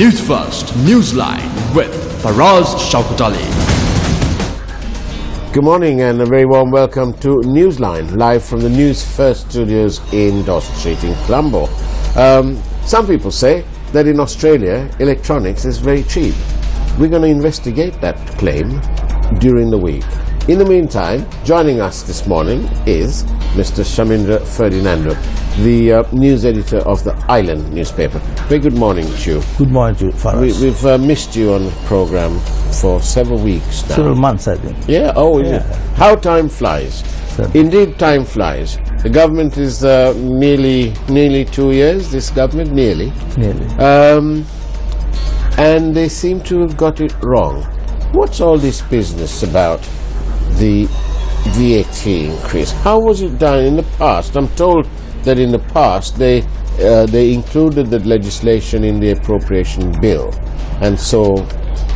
Newsfirst Newsline with Faraz Shaukat Ali. Good morning and a very warm welcome to Newsline, live from the Newsfirst studios in Dawson Street in Colombo. Some people say that in Australia, electronics is very cheap. We're going to investigate that claim during the week. In the meantime, joining us this morning is Mr. Shamindra Ferdinando, the news editor of the Island newspaper. Very good morning to you. Good morning to you, Faraz. We've missed you on the program for several weeks now. Several months, I think. Yeah, is it? How time flies. Certainly. Indeed, time flies. The government is nearly 2 years, this government, nearly. And they seem to have got it wrong. What's all this business about the VAT increase? How was it done in the past? I'm told that in the past they included the legislation in the appropriation bill, and so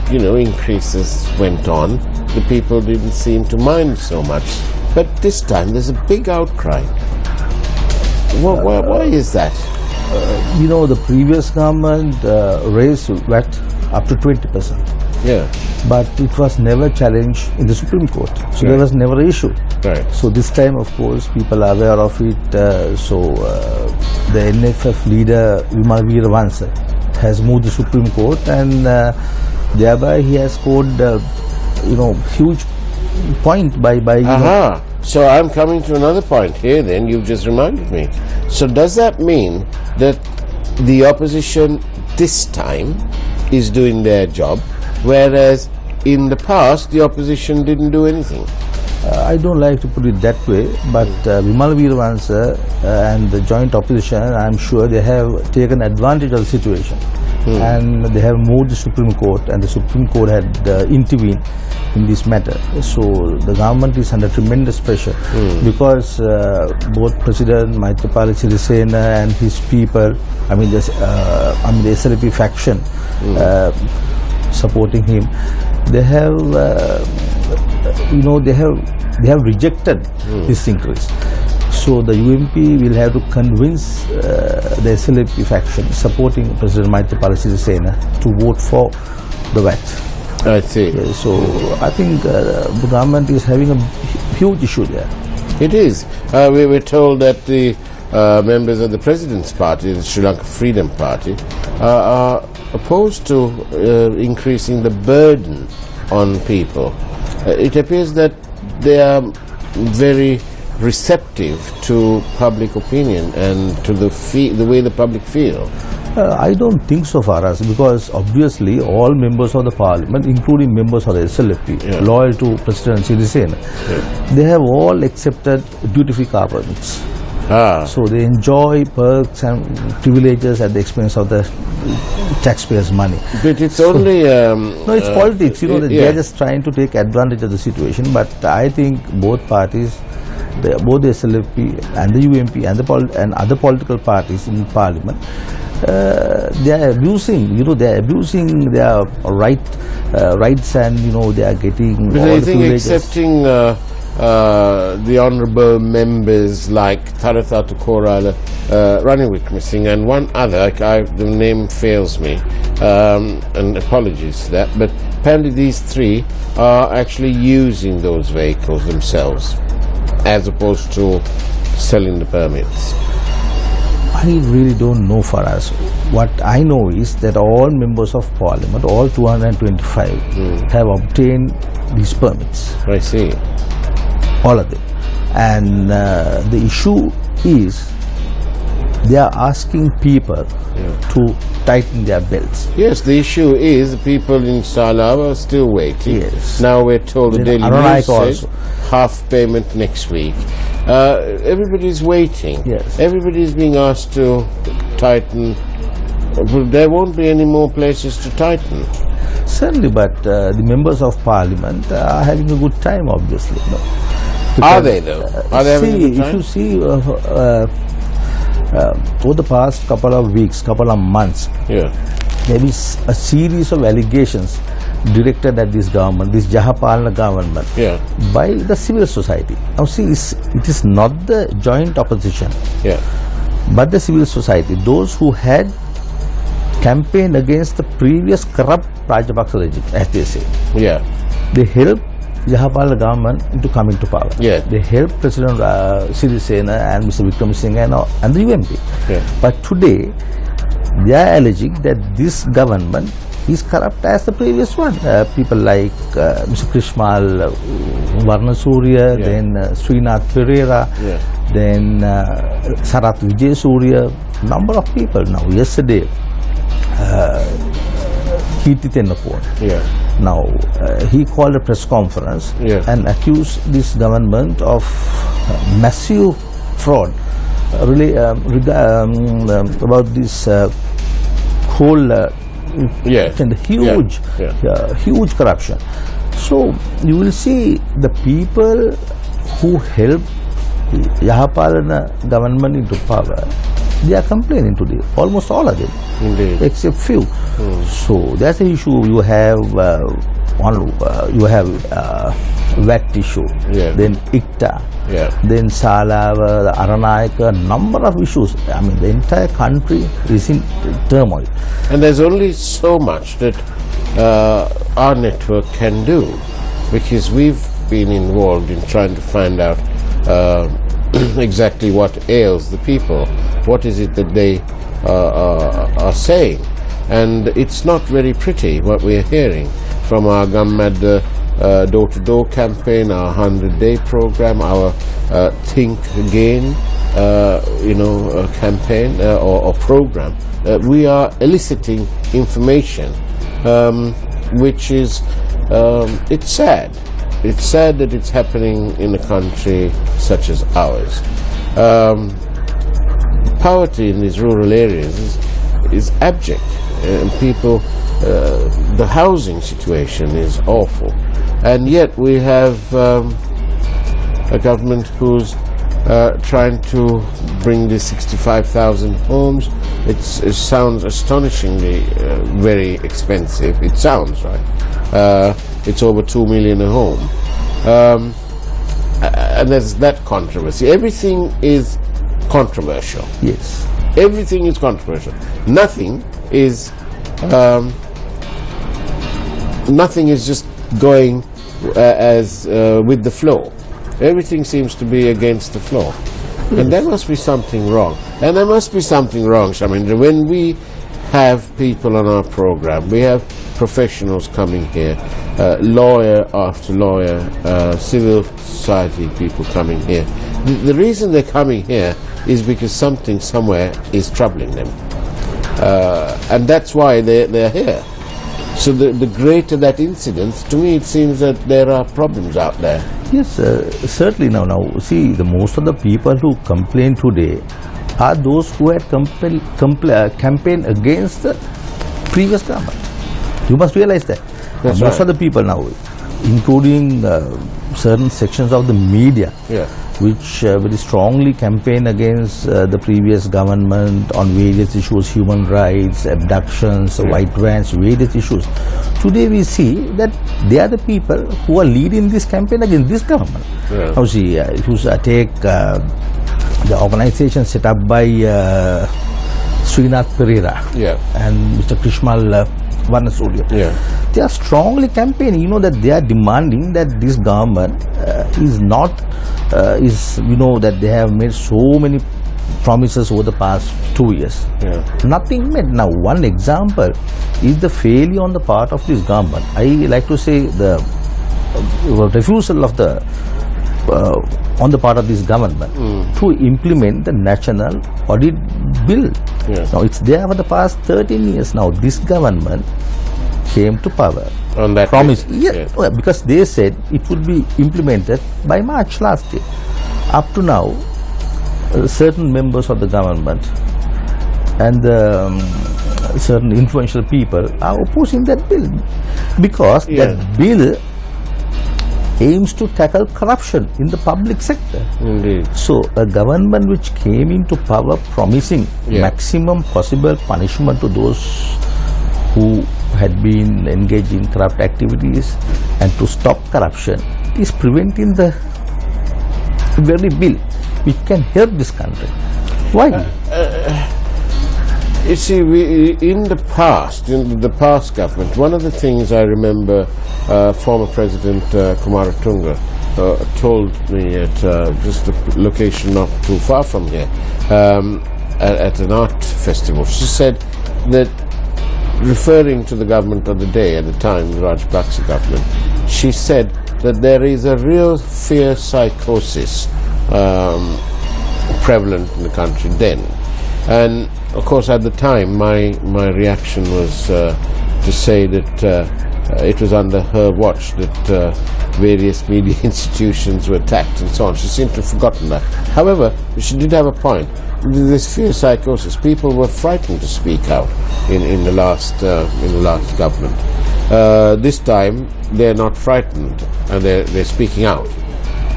increases went on. The people didn't seem to mind so much, but this time there's a big outcry. Why is that? The previous government raised VAT up to 20%. Yeah. But it was never challenged in the Supreme Court. So there was never an issue. Right. So this time, of course, people are aware of it. The NFF leader, Vimal Veeravansa, has moved the Supreme Court, and thereby he has scored, huge point by So I'm coming to another point here then, you've just reminded me. So does that mean that the opposition this time is doing their job, whereas in the past the opposition didn't do anything? I don't like to put it that way, but Vimal Veeravansa and the joint opposition, I'm sure they have taken advantage of the situation. And they have moved the Supreme Court, and the Supreme Court had intervened in this matter. So the government is under tremendous pressure because both President Maithripala Sirisena and his people, the SLP faction supporting him, they have rejected this increase. So the UMP will have to convince the SLP faction supporting President Maithripala Sirisena to vote for the VAT. I see. So I think the government is having a huge issue there. It is. We were told that the members of the President's Party, the Sri Lanka Freedom Party, are opposed to increasing the burden on people. It appears that they are very receptive to public opinion and to the way the public feel. I don't think so, Faraz, because obviously all members of the parliament, including members of the SLP, loyal to President Sirisena, they have all accepted duty-free car permits. So they enjoy perks and privileges at the expense of the taxpayers' money. But it's only... no, it's politics. They're just trying to take advantage of the situation. But I think both parties, both the SLP and the UMP and other political parties in Parliament, they are abusing. They are abusing their rights, and they are getting. But I think accepting the honourable members like Tharatha Korala, Ranil Wickremesinghe, and one other, the name fails me, and apologies for that, but apparently these three are actually using those vehicles themselves, as opposed to selling the permits. I really don't know, Faraz. What I know is that all members of Parliament, all 225, have obtained these permits. I see. All of them. And the issue is they are asking people to tighten their belts. Yes, the issue is the people in Salawa are still waiting. Yes. Now we're told the Daily News says half payment next week. Everybody's waiting. Yes. Everybody's being asked to tighten. There won't be any more places to tighten. Certainly, but the members of Parliament are having a good time, obviously. Are they, though? Are they having a good time? If you see over the past couple of weeks, couple of months, there is a series of allegations directed at this government, this Jahapalana government, by the civil society. Now see, it is not the joint opposition, but the civil society, those who had campaign against the previous corrupt Rajapaksa regime, as they say. Yeah. They helped Yahapala government into coming to power. Yeah. They helped President Sirisena and Mr. Vikram Singh and the UMP. Yeah. But today, they are alleging that this government is corrupt as the previous one. People like Mr. Krishmal Varnasurya, then Srinath Pereira, then Sarath Vijaysurya, number of people. Now, yesterday, Kirti Tennakoon. Now, he called a press conference and accused this government of massive fraud really about this whole and huge huge corruption. So you will see the people who helped Yahapalana government into power, they are complaining today, almost all of them. Indeed. Except few. So that's the issue. You have VAT issue, then ICTA, then Salava, the Aranayaka, number of issues. I mean, the entire country is in turmoil. And there's only so much that our network can do, because we've been involved in trying to find out exactly what ails the people, what is it that they are saying. And it's not very pretty what we're hearing from our Gammad door-to-door campaign, our 100-day program, our Think Again campaign or program. We are eliciting information which is, it's sad. It's sad that it's happening in a country such as ours. Poverty in these rural areas is abject. People, the housing situation is awful, and yet we have a government who's trying to bring these 65,000 homes. It sounds astonishingly very expensive. It sounds right. It's over 2 million a home, and there's that controversy. Everything is controversial. Yes. Everything is controversial. Nothing is just going as with the flow. Everything seems to be against the flow. And there must be something wrong. And there must be something wrong, Shamindra. When we have people on our program, we have professionals coming here, lawyer after lawyer, civil society people coming here. The reason they're coming here is because something somewhere is troubling them. And that's why they're here. So the greater that incidence, to me it seems that there are problems out there. Yes, certainly. Now, see, the most of the people who complain today are those who had campaigned against the previous government. You must realize that. That's most of the people now, including certain sections of the media, which very strongly campaign against the previous government on various issues, human rights, abductions, white vans, various issues. Today we see that they are the people who are leading this campaign against this government. Now see, if you take the organization set up by Srinath Pereira and Mr. Krishmal Varnasurya, they are strongly campaigning. You know that they are demanding that this government is not, that they have made so many promises over the past 2 years. Nothing met. Now, one example is the failure on the part of this government. I like to say the refusal of the on the part of this government to implement the national audit bill. Now, it's there for the past 13 years. Now, this government came to power on that promise. Because they said it would be implemented by March last year. Up to now, certain members of the government and certain influential people are opposing that bill, because that bill aims to tackle corruption in the public sector. Indeed. So a government which came into power promising maximum possible punishment to those who had been engaged in corrupt activities and to stop corruption is preventing the very bill which can help this country. Why? You see, in the past government, one of the things I remember former President Kumaratunga told me at just a location not too far from here, at an art festival. She said that, referring to the government of the day at the time, the Rajapaksa government, she said that there is a real fear psychosis prevalent in the country then. And of course, at the time, my reaction was to say that it was under her watch that various media institutions were attacked and so on. She seemed to have forgotten that. However, she did have a point. This fear psychosis, people were frightened to speak out in the last government. This time, they're not frightened and they're speaking out.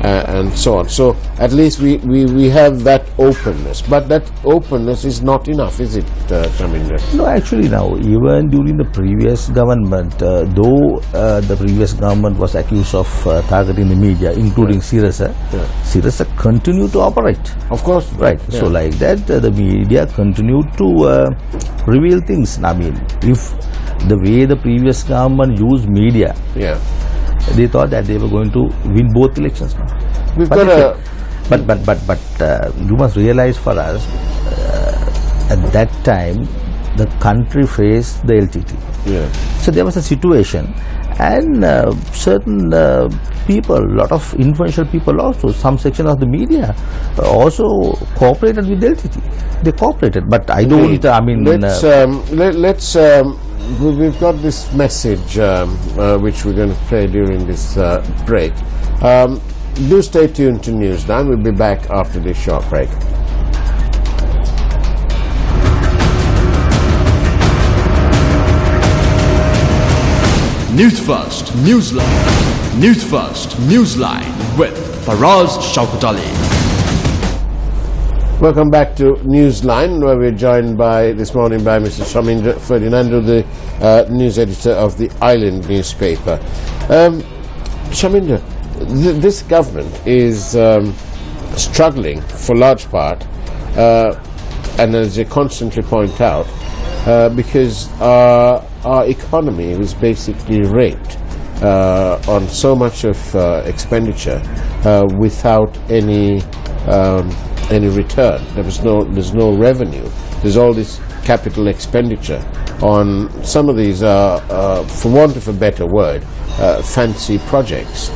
And so on. So at least we have that openness. But that openness is not enough, is it, Shaminder? No, actually now, even during the previous government, though the previous government was accused of targeting the media, including Sirasa, Sirasa continued to operate. Of course. Right. Yeah. So like that, the media continued to reveal things. I mean, if the way the previous government used media, they thought that they were going to win both elections now. But you must realize, for us, at that time, the country faced the LTT. So there was a situation, and certain people, a lot of influential people also, some section of the media also cooperated with the LTT. They cooperated, but I don't, I mean... Let's we've got this message which we're going to play during this break. Do stay tuned to Newsline. We'll be back after this short break. Newsfirst, Newsline. Newsfirst, Newsline with Faraz Shaukat Ali. Welcome back to Newsline, where we're joined this morning by Mr. Shaminder Ferdinando, the news editor of the Island newspaper. Shaminder, this government is struggling for large part, and as you constantly point out, because our economy was basically raped on so much of expenditure without any return. There's no revenue. There's all this capital expenditure on some of these, for want of a better word, fancy projects.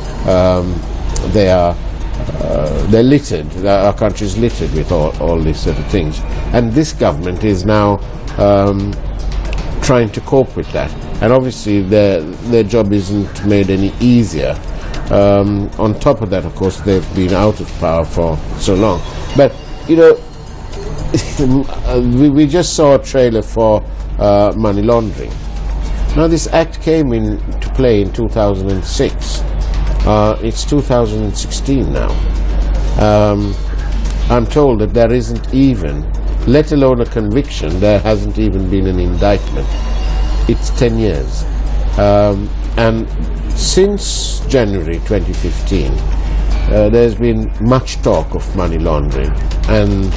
They're littered. Our country is littered with all these sort of things, and this government is now trying to cope with that. And obviously, their job isn't made any easier. On top of that, of course, they've been out of power for so long. But, you know, we just saw a trailer for money laundering. Now, this act came into play in 2006. It's 2016 now. I'm told that there isn't even, let alone a conviction, there hasn't even been an indictment. It's 10 years. And since January 2015, there's been much talk of money laundering. And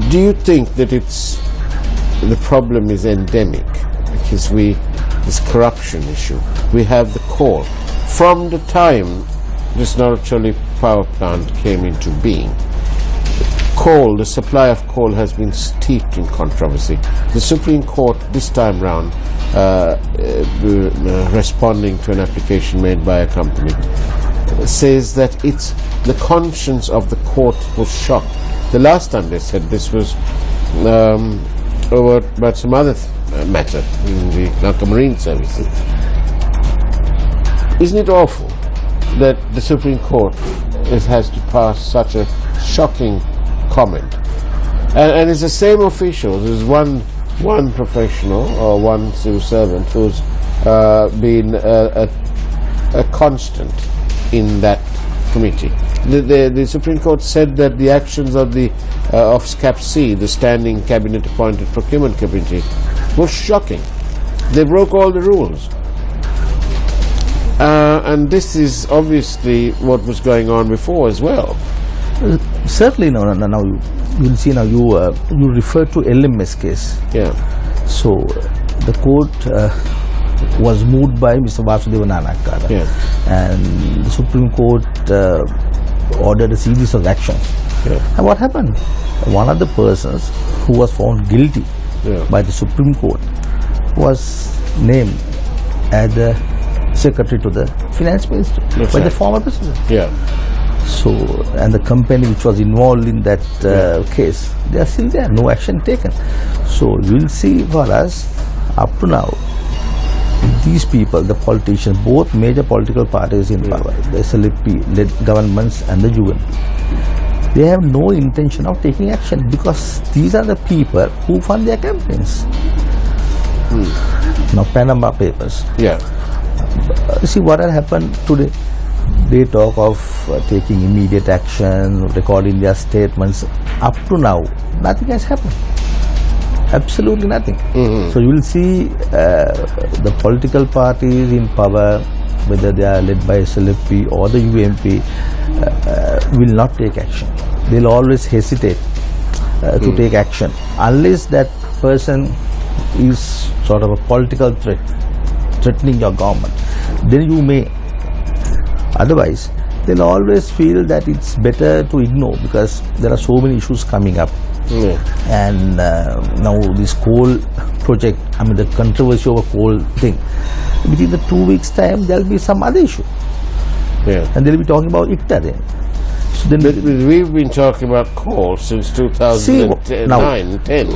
do you think that the problem is endemic? Because this corruption issue, we have the coal. From the time this Narachali power plant came into being, coal, the supply of coal has been steeped in controversy. The Supreme Court this time round, responding to an application made by a company, says that it's the conscience of the court was shocked. The last time they said this was over about some other matter in the Lanka Marine Services. Isn't it awful that the Supreme Court has to pass such a shocking comment? And it's the same officials. There's one professional or one civil servant who's been a constant in that committee. The Supreme Court said that the actions of the SCAPC, the Standing Cabinet Appointed Procurement Committee, was shocking. They broke all the rules. And this is obviously what was going on before as well. Certainly, no. Now you'll see. Now you refer to LMS case. Yeah. So the court was moved by Mr. Vasudeva Nanakkara, and the Supreme Court ordered a series of actions. And what happened? One of the persons who was found guilty by the Supreme Court was named as the secretary to the finance minister by the former president. So, and the company which was involved in that case, they are still there, no action taken. So, you will see for us, up to now, these people, the politicians, both major political parties in power, the SLP-led governments and the UNP, they have no intention of taking action because these are the people who fund their campaigns. Now, Panama Papers. See what had happened today. They talk of taking immediate action, recording their statements. Up to now, nothing has happened. Absolutely nothing. So you will see the political parties in power, whether they are led by SLP or the UMP, will not take action. They will always hesitate to take action unless that person is sort of a political threat, threatening your government. Then you may. Otherwise, they'll always feel that it's better to ignore because there are so many issues coming up. And now this coal project, I mean the controversy over coal thing, within the 2 weeks time there'll be some other issue. And they'll be talking about ICTA then. So then we've been talking about coal since 2009, 10.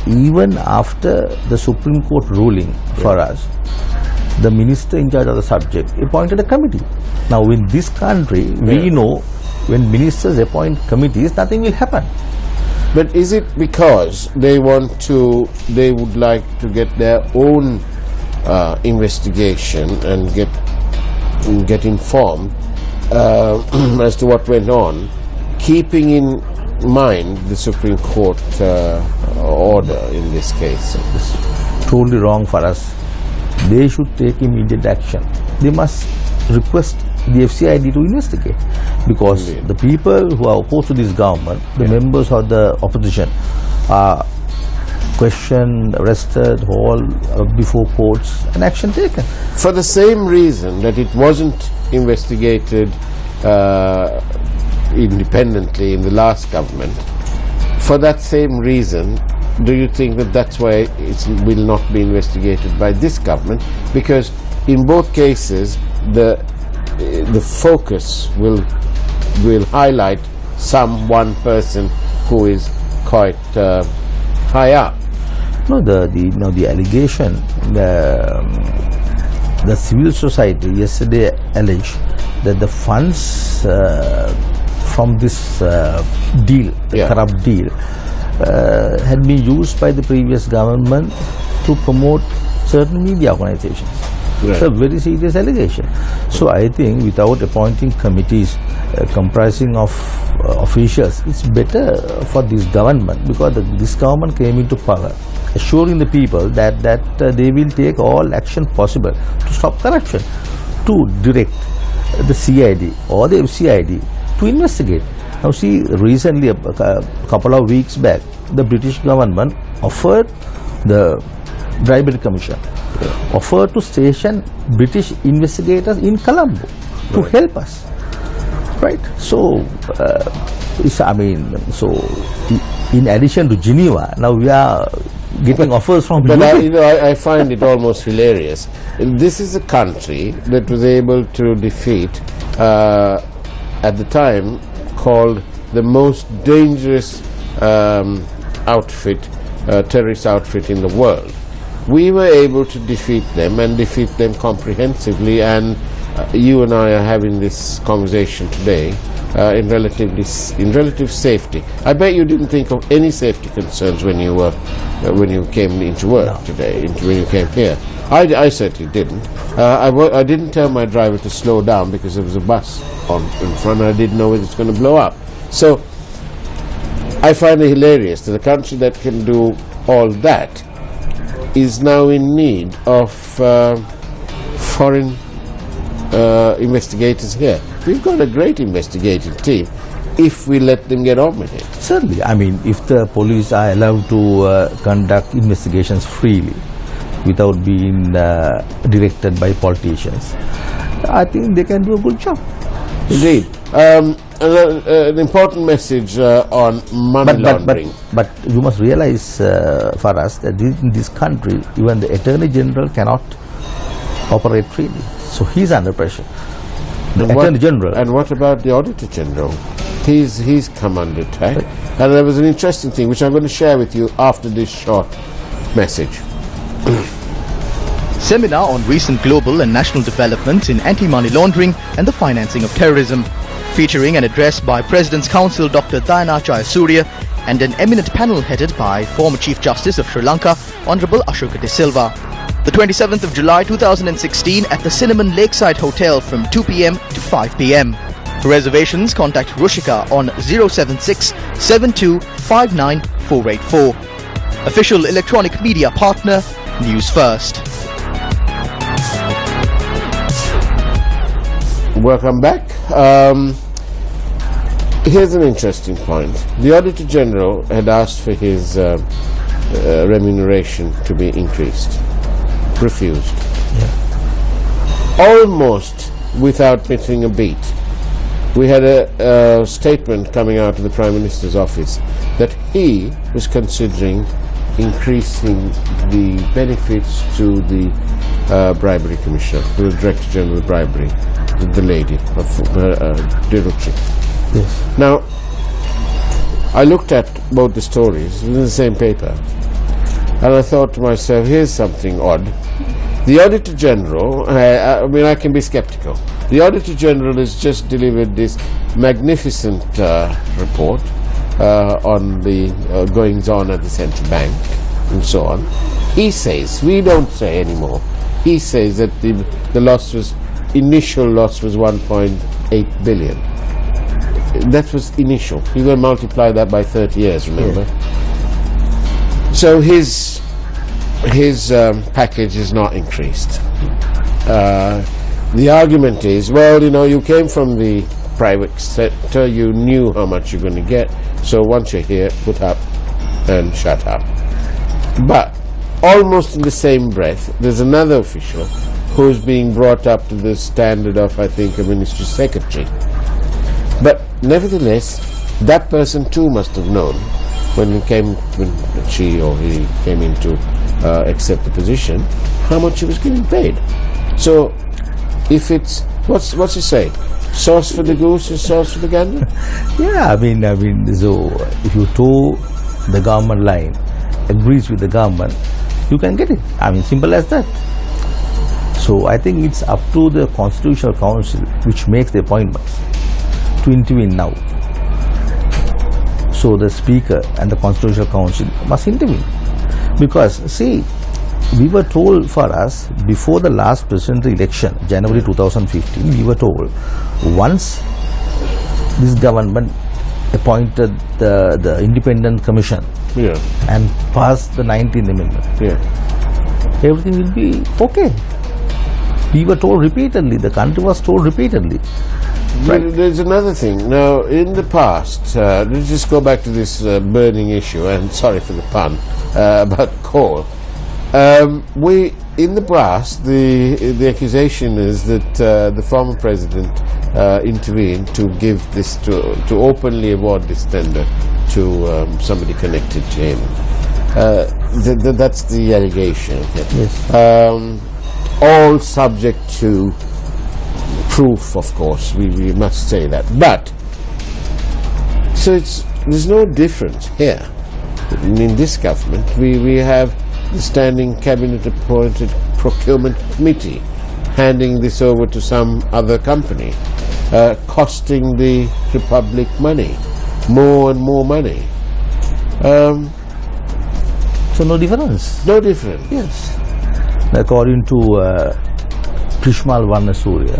Even after the Supreme Court ruling for us, the minister in charge of the subject appointed a committee. Now in this country, we know when ministers appoint committees, nothing will happen. But is it because they would like to get their own investigation and get informed as to what went on, keeping in mind the Supreme Court order in this case? It's totally wrong for us. They should take immediate action. They must request the FCID to investigate because the people who are opposed to this government, the members of the opposition, are questioned, arrested, hauled before courts and action taken. For the same reason that it wasn't investigated independently in the last government, for that same reason, do you think that that's why it will not be investigated by this government? Because in both cases, the focus will highlight one person who is quite high up. No, the allegation, the civil society yesterday alleged that the funds from this deal, the corrupt deal, had been used by the previous government to promote certain media organizations. It's a very serious allegation. So I think without appointing committees comprising of officials, it's better for this government because this government came into power assuring the people that they will take all action possible to stop corruption, to direct the CID or the FCID to investigate. Now see, recently a couple of weeks back, the British government offered the Bribery Commission offered to station British investigators in Colombo to help us. Right? So, in addition to Geneva, now we are getting offers from But I find it almost hilarious. This is a country that was able to defeat, at the time, called the most dangerous terrorist outfit in the world. We were able to defeat them and defeat them comprehensively, and you and I are having this conversation today in relative safety. I bet you didn't think of any safety concerns when you came into work today, when you came here. I certainly didn't. I didn't tell my driver to slow down because there was a bus in front and I didn't know whether it's going to blow up. So I find it hilarious that a country that can do all that is now in need of foreign investigators here. We've got a great investigative team. if we let them get on with it. Certainly. I mean, if the police are allowed to conduct investigations freely without being directed by politicians, I think they can do a good job. Indeed. An important message on money laundering. But you must realize, for us, that in this country, even the Attorney General cannot operate freely. So he's under pressure. The Attorney General. And what about the Auditor General? He's come under attack. And there was an interesting thing which I'm going to share with you after this short message. Seminar on recent global and national developments in anti-money laundering and the financing of terrorism, featuring an address by President's Counsel Dr. Dayana Jayasuriya and an eminent panel headed by former Chief Justice of Sri Lanka, Honorable Ashoka De Silva. The 27th of July 2016 at the Cinnamon Lakeside Hotel from 2 p.m. to 5 p.m. For reservations, contact Rushika on 076 72 59 484. Official electronic media partner, News First. Welcome back. Here's an interesting point. The Auditor General had asked for his remuneration to be increased. Refused. Almost without missing a beat. We had a statement coming out of the Prime Minister's office that he was considering increasing the benefits to the bribery commissioner, to the Director General of Bribery, the lady of Diruchi. Yes. Now, I looked at both the stories in the same paper, and I thought to myself, here's something odd. The Auditor General, I mean, I can be skeptical. The Auditor General has just delivered this magnificent report on the goings-on at the central bank and so on. He says, we don't say anymore, he says that the loss was, initial loss was 1.8 billion. That was initial. You're going to multiply that by 30 years, remember? Yeah. So his package is not increased. The argument is, well, you know, you came from the private sector, you knew how much you're going to get, so once you're here, put up and shut up. But almost in the same breath, there's another official who's being brought up to the standard of, I think, a ministry secretary. But nevertheless, that person too must have known when she or he came in to accept the position, how much he was getting paid. So, if it's what's he say? Sauce for the goose is sauce for the gander. Yeah, I mean, so if you toe the government line, agrees with the government, you can get it. I mean, simple as that. So I think it's up to the Constitutional Council, which makes the appointments, to intervene now. So the Speaker and the Constitutional Council must intervene. Because, see, we were told for us, before the last presidential election, January 2015, we were told, once this government appointed the independent commission and passed the 19th Amendment, everything will be okay. We were told repeatedly, the country was told repeatedly. Right. There's another thing. Now, in the past, let's just go back to this burning issue, and sorry for the pun, about coal. In the past, the accusation is that the former president intervened to give this, to openly award this tender to somebody connected to him. That's the allegation. Yes. All subject to proof, of course, we must say that. But, so there's no difference here. In this government, we have the standing cabinet-appointed procurement committee handing this over to some other company, costing the Republic money, more and more money. So no difference? No difference. Yes. According to Prishmal Varnasuriya,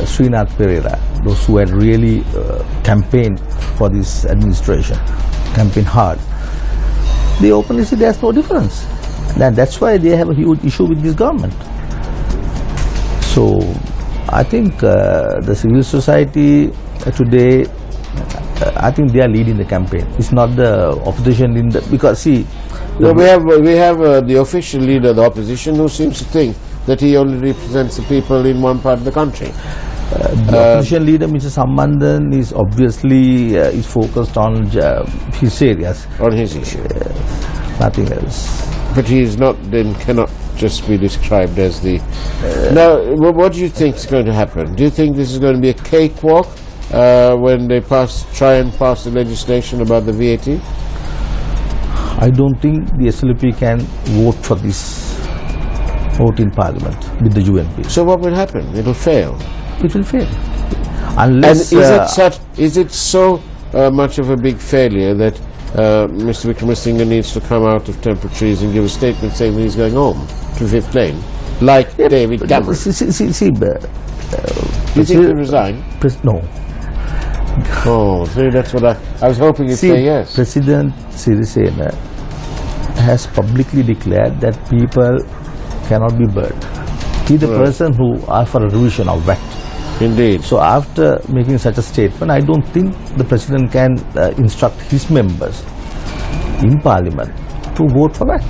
Srinath Pereira, those who had really campaigned for this administration, campaigned hard, they openly say there's no difference. And that's why they have a huge issue with this government. So I think the civil society today I think they are leading the campaign. It's not the opposition in the, because see, No, we have the official leader of the opposition who seems to think that he only represents the people in one part of the country. the opposition leader, Mr. Sambandan, is obviously is focused on his areas, On his issue. nothing else. But he is not, then cannot just be described as the... Now, what do you think is going to happen? Do you think this is going to be a cakewalk when they try and pass the legislation about the VAT? I don't think the SLP can vote for this vote in Parliament with the UNP. So what will happen? It will fail. It will fail. And Unless is it so much of a big failure that Mr. Wickramasinghe needs to come out of Temple Trees and give a statement saying that he's going home to Fifth Lane, like David Cameron? See, Do you think he'll resign? No. Oh, see, that's what I was hoping you'd say yes. President Sirisena has publicly declared that people cannot be burned. He's the person who asked for a revision of VAT. Indeed. So after making such a statement, I don't think the president can instruct his members in Parliament to vote for that.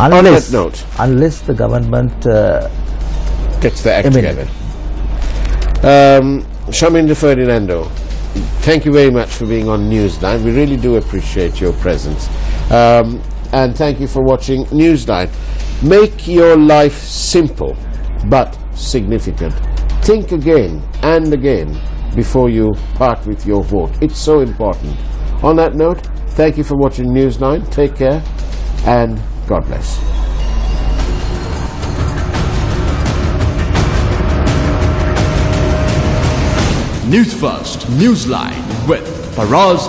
Unless, on that note, unless the government gets the act amended. together. Shaminder Ferdinando, thank you very much for being on Newsline. We really do appreciate your presence. And thank you for watching Newsline. Make your life simple but significant. Think again and again before you part with your vote. It's so important. On that note, thank you for watching Newsline. Take care and God bless. Newsfirst Newsline with Faraz